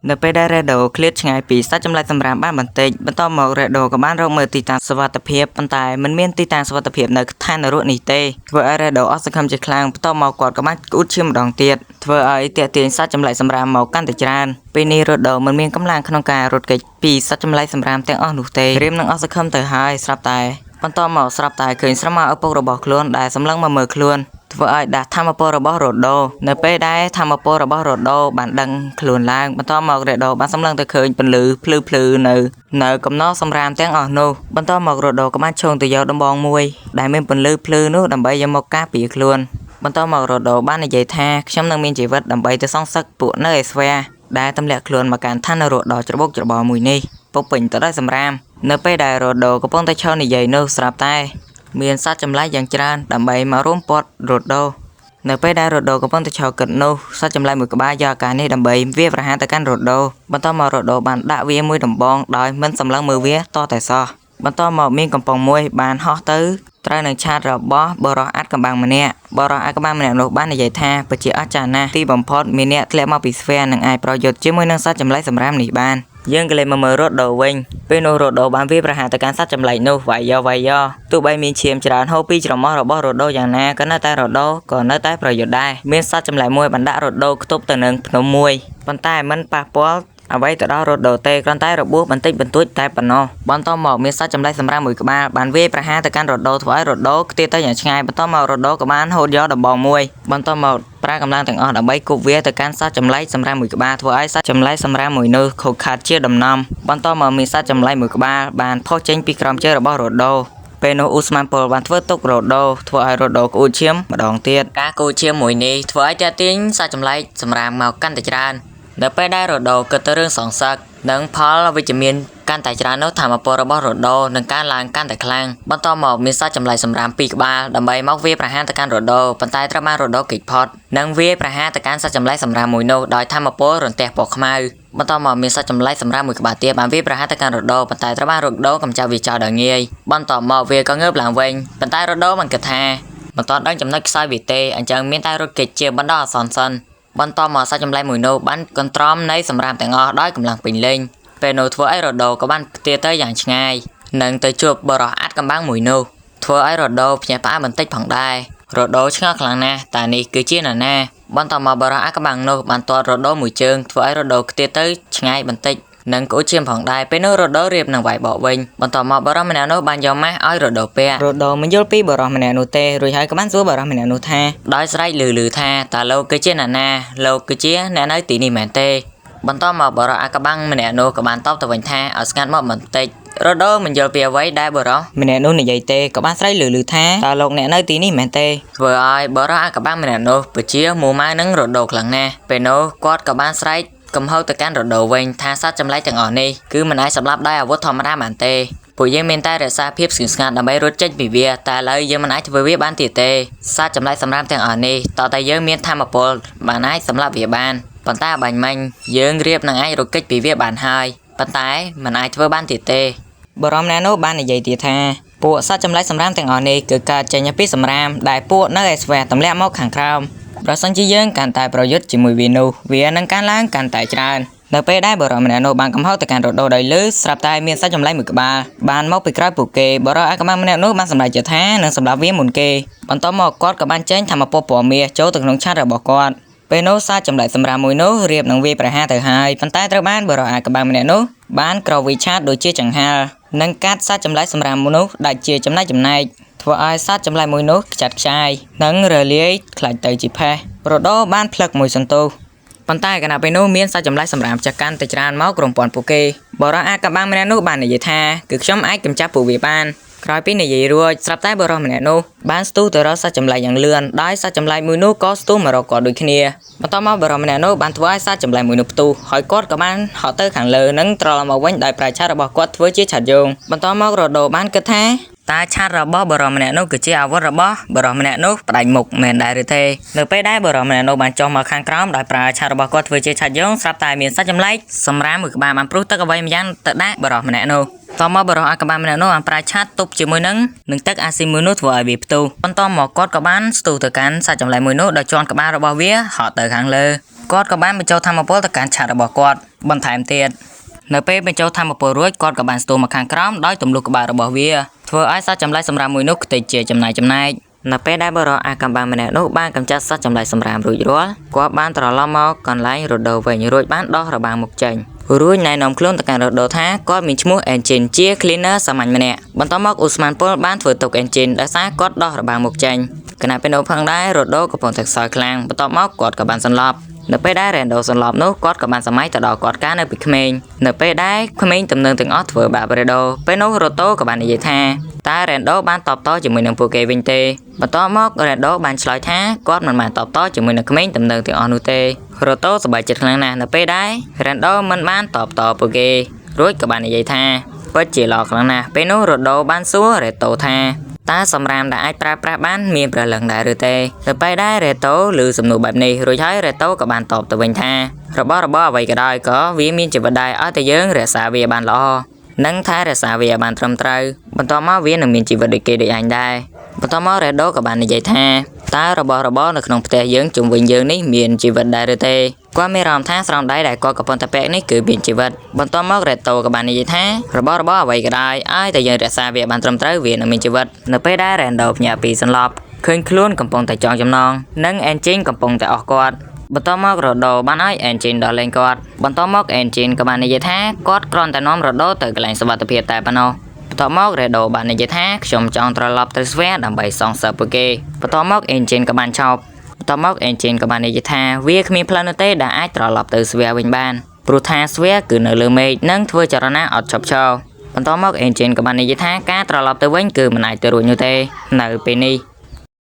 នៅពេលដែល Redo ឃ្លាតឆ្ងាយពីសាច់ចម្លែកសម្រាមបានបន្តិចបន្តមក Redo ក៏បានរកមើលទីតាំងសុវត្ថិភាពប៉ុន្តែមិនមានទីតាំងសុវត្ថិភាពនៅឋាននរកនេះទេធ្វើឲ្យ Redo អស់សង្ឃឹមជាខ្លាំងបន្តមកគាត់ក៏បានក្អួតឈាមម្ដងទៀតធ្វើឲ្យតាក់ទាញសាច់ចម្លែកសម្រាមមកកាន់តែច្រើនពេលនេះ Redo មិនមានកម្លាំងក្នុងការរត់គេចពីសាច់ចម្លែកសម្រាមទាំងអស់នោះទេរៀមនឹងអស់សង្ឃឹមទៅហើយស្រាប់តែបន្តមកស្រាប់តែឃើញស្រមោលឪពុករបស់ខ្លួនដែលសម្លឹងមកមើលខ្លួនធ្វើឲ្យដាស់ធម្មពលរបស់ Redo នៅពេលដែលធម្មពលរបស់ Redo បានដឹងខ្លួនឡើងបន្តមក Redo បានសម្លឹងទៅឃើញពន្លឺភ្លឺនៅកំណោសម្រាមទាំងអស់នោះបន្តមក Redo ក៏បានឈោងទៅយកដំបងមួយដែលមានពន្លឺភ្លឺនោះដើម្បីយកមកការពារខ្លួនបន្តមក Redo បាននិយាយថាខ្ញុំនឹងមានជីវិតដើម្បីទៅសងសឹកពួកនៅឯស្វែដែលទម្លាក់ខ្លួនមកកាន់ឋាននរកដ៏ច្របូកច្របល់មួយនេះពុកពេញទៅដោយសម្រាមនៅពេលដែល Redo កំពុងតែឈរនិយាយនោះស្រាប់តែមានសត្វចម្លែកយ៉ាងច្រើនដើម្បីមករួមព័ទ្ធ Redo នៅពេលដែល Redo កំពុងតែឈរគិតនោះសត្វចម្លែកមួយក្បាលយកឱកាសនេះដើម្បីវាយប្រហារទៅកាន់ Redo បន្តមក Redo បានដាក់វាមួយដំបងដោយមិនសម្លឹងមើលវាតតែសោះបន្តមកមានកំប៉ុងមួយបានហោះទៅត្រូវនឹងឆាតរបស់បរោះអាត់កំបាំងម្នាក់បរោះអាត់កំបាំងម្នាក់នោះបាននិយាយថាពិតជាអស្ចារ្យណាស់ទីបំផុតមានអ្នកធ្លាក់មកពីស្វែនឹងអាចប្រយុទ្ធជាមួយនឹងសត្វចម្លែកសម្រាមនេះបានយើងក៏លេចមកមើល Redo វិញពេលនោះ Redo បានវាយប្រហារទៅកាន់សត្វចម្លែកនោះវាយយោទោះបីមានឈាមច្រើនហូរពីច្រមុះរបស់ Redo យ៉ាងណាក៏នៅតែ Redo ក៏នៅតែប្រយុទ្ធដែរមានសត្វចម្លែកមួយបានដាក់ Redo ខ្ទប់ទៅនឹងភ្នំមួយប៉ុន្តែមិនប៉ះពាល់អ្វីទៅដល់ Redo ទេគ្រាន់តែរបួសបន្តិចបន្តួចតែប៉ុណ្ណោះបន្តមកមានសត្វចម្លែកសម្រាមមួយក្បាលបានវាយប្រហារទៅកាន់ Redo ធ្វើឲ្យ Redo ខ្ទាតទៅយ៉ាងឆ្ងាយបន្តមក Redo ក៏បានហូតយកដំបងមួយបន្តមកប្រើកម្លាំងទាំងអស់ដើម្បីគប់វាទៅកាន់សត្វចម្លែកសម្រាមមួយក្បាលធ្វើឲ្យសត្វចម្លែកសម្រាមមួយនោះខូចខាតជាដំណំបន្តមកមានសត្វចម្លែកមួយក្បាលបានផុសចេញពីក្រោមជើងរបស់ Redo ពេលនោះអ៊ូស្មានពលបានធ្វើទុក Redo ធ្វើឲ្យ Redo ក្អួតឈាមម្ដងទៀតការក្អួតឈាមមួយនេះធ្វើឲ្យតាក់ទាញសត្វចម្លែកសម្រាមមកកាន់តែច្រើននៅពេលដែល Redo គិតទៅរឿងសងសឹកនិងផលវិជ្ជមានកាន់តែច្រើននោះធម្មពលរបស់ Redo នឹងកើនឡើងកាន់តែខ្លាំងបន្តមកមានសត្វចម្លែកសម្រាមពីរក្បាលដើម្បីមកវាយប្រហារទៅកាន់ Redo ប៉ុន្តែត្រូវបាន Redo គេចផុតនិងវាយប្រហារទៅកាន់សត្វចម្លែកសម្រាមមួយនោះដោយធម្មពលរន្ទះពណ៌ខ្មៅបន្តមកមានសត្វចម្លែកសម្រាមមួយក្បាលទៀតបានវាយប្រហារទៅកាន់ Redo ប៉ុន្តែត្រូវបាន Redo កម្ចាត់វាចោលដោយងាយបន្តមកវាក៏ងើបឡើងវិញប៉ុន្តែ Redo បានគិតថាមិនទាន់ដឹងចំណុចខ្សោយវាទេអញ្ចឹងមានតែរត់គេចជាបណ្ដោះអាសន្នសិនបន្តមកសត្វចម្លែកមួយនោះបានកន្ទ្រាំនៃសម្រាមទាំងអស់ដោយកម្លាំងពេញលេញពេលនោះធ្វើឲ្យ Redo ក៏បានផ្ទាទៅយ៉ាងឆ្ងាយនិងទៅជួបបរោះអាត់កំបាំងមួយនោះធ្វើឲ្យ Redo ភ្ញាក់ផ្អើលបន្តិចផងដែរ Redo ឆ្ងល់ខ្លាំងណាស់តើនេះគឺជានរណាបន្តមកបរោះអាត់កំបាំងនោះបានទាត់ Redo មួយជើងធ្វើឲ្យ Redo ខ្ទាទៅឆ្ងាយបន្តិចនិងក្អួតឈាមផងដែរពេលនោះ Redo រៀបនឹងវាយបកវិញបន្តមកបរោះម្នាក់នោះបានយកម៉ាស់ឲ្យ Redo ពាក់ Redo មិនយល់ពីបរោះម្នាក់នោះទេរួចហើយក៏បានសួរបរោះម្នាក់នោះថាដោយស្រែកលឺថាតើលោកគឺជានរណាលោកគឺជាអ្នកនៅទីនេះមែនទេបន្តមកបរោះអាកំបាំងម្នាក់នោះក៏បានតបទៅវិញថាឲ្យស្ងាត់មកបន្តិច Redo មិនយល់ពីអ្វីដែលបរោះម្នាក់នោះនិយាយទេក៏បានស្រែកលឺថាតើលោកអ្នកនៅទីនេះមែនទេធ្វើឲ្យបរោះអាកំបាំងម្នាក់នោះពិជាមួម៉ៅនឹង Redo ខ្លាំងណាស់ពេលនោះគាត់ក៏បានស្រែកកំហៅទៅកាន់ Redo វិញថាសត្វចម្លែកទាំងអស់នេះគឺមិនអាចសម្លាប់ដោយអាវុធធម្មតាបានទេពួកយើងមានតែរក្សាភាពស្ងៀមស្ងាត់ដើម្បីរត់ចេញពីវាតែឥឡូវយើងមិនអាចធ្វើវាបានទៀតទេសត្វចម្លែកសម្រាមទាំងអស់នេះតើតែយើងមានធម្មពលបានអាចសម្លាប់វាបានប៉ុន្តែបាញ់មិញយើងរៀបនឹងអាចរត់គេចពីវាបានហើយប៉ុន្តែមិនអាចធ្វើបានទៀតទេបរមណានោះបាននិយាយទៀតថាពួកសត្វចម្លែកសម្រាមទាំងអស់នេះគឺកើតចេញពីសម្រាមដែលពួកនៅឯស្វែទម្លាក់មកខាងក្រោមប្រសិនជាយើងកាន់តែប្រយុទ្ធជាមួយវានោះវានឹងកើនឡើងកាន់តែច្រើននៅពេលដែលបរោះម្នាក់នោះបានកំហុសទៅកាន់ Redo ដោយលឺស្រាប់តែមានសត្វចម្លែកមួយក្បាលបានមកពីក្រោយពួកគេបរោះអាកំបាំងម្នាក់នោះបានសម្រេចចិត្តថានឹងសម្លាប់វាមុនគេបន្តមកគាត់ក៏បានចេញធម្មពលពណ៌មាសចូលទៅក្នុងឆាតរបស់គាត់ពេលនោះសត្វចម្លែកសម្រាមមួយនោះរៀបនឹងវាយប្រហារទៅហើយប៉ុន្តែត្រូវបានបរោះអាកំបាំងម្នាក់នោះបានក្រវិឆាតដូចជាចង្ហាល់និងកាត់សត្វចម្លែកសម្រាមនោះដាច់ជាចំណែកធ្វើឲ្យសត្វចម្លែកមួយនោះខ្ចាត់ខ្ចាយនិងរលាយខ្លាច់ទៅជាផេះ Redo បានផ្លឹកមួយសន្ទុះប៉ុន្តែគណៈពេលនោះមានសត្វចម្លែកសម្រាមចាស់កាន់តែច្រើនមកក្រុមព័ន្ធពួកគេបរោះអាកំបាំងម្នាក់នោះបាននិយាយថាគឺខ្ញុំអាចកម្ចាត់ពួកវាបានក្រោយពីនិយាយរួចស្រាប់តែបរោះម្នាក់នោះបានស្ទុះទៅរកសត្វចម្លែកយ៉ាងលឿនដោយសត្វចម្លែកមួយនោះក៏ស្ទុះមករកគាត់ដូចគ្នាបន្តមកបរោះម្នាក់នោះបានធ្វើឲ្យសត្វចម្លែកមួយនោះផ្ទុះហើយគាត់ក៏បានហត់ទៅខាងលើនិងត្រឡប់មកវិញដោយប្រាឆារបស់គាត់ធ្វើជាឆាត់យងបន្តមក Redo បានគិតថាតើឆាត់របស់បរោះម្នាក់នោះគឺជាអាវុធរបស់បរោះម្នាក់នោះផ្ដាច់មុខមែនដែរឬទេនៅពេលដែលបរោះម្នាក់នោះបានចុះមកខាងក្រោមដោយប្រើឆាត់របស់គាត់ធ្វើជាឆាត់យងស្រាប់តែមានសត្វចម្លែកសម្រាមមួយក្បាលបានព្រុសទឹកអ្វីម្យ៉ាងទៅដាក់បរោះម្នាក់នោះតមកបរោះអាកំបាំងម្នាក់នោះបានប្រើឆាត់ទប់ជាមួយនឹងទឹកអាស៊ីមួយនោះធ្វើឲ្យវាផ្ទុះបន្តមកគាត់ក៏បានស្ទុះទៅកាន់សត្វចម្លែកមួយនោះដោយជន់ក្បាលរបស់វាហត់ទៅខាងលើ គាត់ក៏បានបញ្ចូលធម្មពលទៅកាន់ឆាតរបស់គាត់បន្ថែមទៀតនៅពេលបញ្ចូលធម្មពលរួចគាត់ក៏បានស្ទុះមកខាងក្រោមដោយទម្លុះក្បាលរបស់វាធ្វើឲ្យសត្វចម្លែកសម្រាមមួយនោះខ្ទេចជាចំណែកនៅពេលដែលបរិអាកំបាំងម្នាក់នោះបានកម្ចាត់សត្វចម្លែកសម្រាមរួចរាល់គាត់បានត្រឡប់មកកន្លែងរដូវវិញរួចបានដោះរបាំងមុខចេញរួចណែនាំខ្លួនទៅកាន់រដូវថាគាត់មានឈ្មោះ Engine ជា cleaner សាមញ្ញម្នាក់បន្ទាប់មកអ៊ូស្មានពុលបានធ្វើទុក Engine ដោយសារគាត់ដោះរបាំងមុខចេញខណៈពេលនោះផងដែររដូវកំពុងតែខ្សោយខ្លាំងបន្ទាប់មកគាត់ក៏បានសន្លប់នៅពេលដែល Rando សន្លប់នោះគាត់ក៏បានសម័យទៅដល់គាត់កាលនៅពីក្មេងនៅពេលដែលក្មេងទំនើងទាំងអស់ធ្វើបាប Rando ពេលនោះ Roto ក៏បាននិយាយថាតែ Rando បានតបតជាមួយនឹងពួកគេវិញទេបន្ទាប់មក Rando បានឆ្លើយថាគាត់មិនបានតបតជាមួយនឹងក្មេងទំនើងទាំងអស់នោះទេ Roto សប្បាយចិត្តខ្លាំងណាស់នៅពេលដែល Rando មិនបានតបតពួកគេរួចក៏បាននិយាយថាពិតជាល្អខ្លាំងណាស់ពេលនោះ Roto បានសួរ Reto ថាតើសម្រាមដែលអាចប្រើប្រាស់បានមានព្រលឹងដែរឬទេទៅពេលដែល Reto ឮសំណួរបែបនេះរួចហើយ Reto ក៏បានតបទៅវិញថារបស់អ្វីក៏ដោយក៏វាមានជីវិតដែរឲ្យតែយើងរក្សាវាបានល្អនិងថែរក្សាវាបានត្រឹមត្រូវបន្ទាប់មកវានឹងមានជីវិតដូចគេដូចអញដែរបន្ទាប់មក Redo ក៏បាននិយាយថាតើរបស់នៅក្នុងផ្ទះយើងជុំវិញយើងនេះមានជីវិតដែរឬទេគាត់មានអារម្មណ៍ថាស្រោមដៃដែលគាត់កំពុងតែពាក់នេះគឺមានជីវិតបន្ទាប់មក Reto ក៏បាននិយាយថារបស់អ្វីក៏ដោយឲ្យតែយើងរក្សាវាបានត្រឹមត្រូវវានឹងមានជីវិតនៅពេលដែល Rando ភ្ញាក់ពីសន្លប់ឃើញខ្លួនកំពុងតែចង់ចំណងនិង Engine កំពុងតែអស់គាត់បន្ទាប់មក Rodo បានឲ្យ Engine ដល់លេងគាត់បន្ទាប់មក Engine ក៏បាននិយាយថាគាត់គ្រាន់តែនាំ Rodo ទៅកន្លែងសុវត្ថិភាពតែប៉ុណ្ណោះបន្ទាប់មក Redo បាននិយាយថាខ្ញុំចង់ត្រឡប់ទៅស្វែងដើម្បីសងសឹកពួកគេបន្ទាប់មក Engine ក៏បានចោបបន្ទាប់មក Engine ក៏បាននិយាយថាវាគ្មានផ្លូវនោះទេដែលអាចត្រឡប់ទៅស្វែងវិញបានព្រោះថាស្វែងគឺនៅលើមេឃនិងធ្វើចលនាអត់ឈប់ឈរបន្ទាប់មក Engine ក៏បាននិយាយថាការត្រឡប់ទៅវិញគឺមិនអាចទៅរួចនោះទេនៅពេលនេះ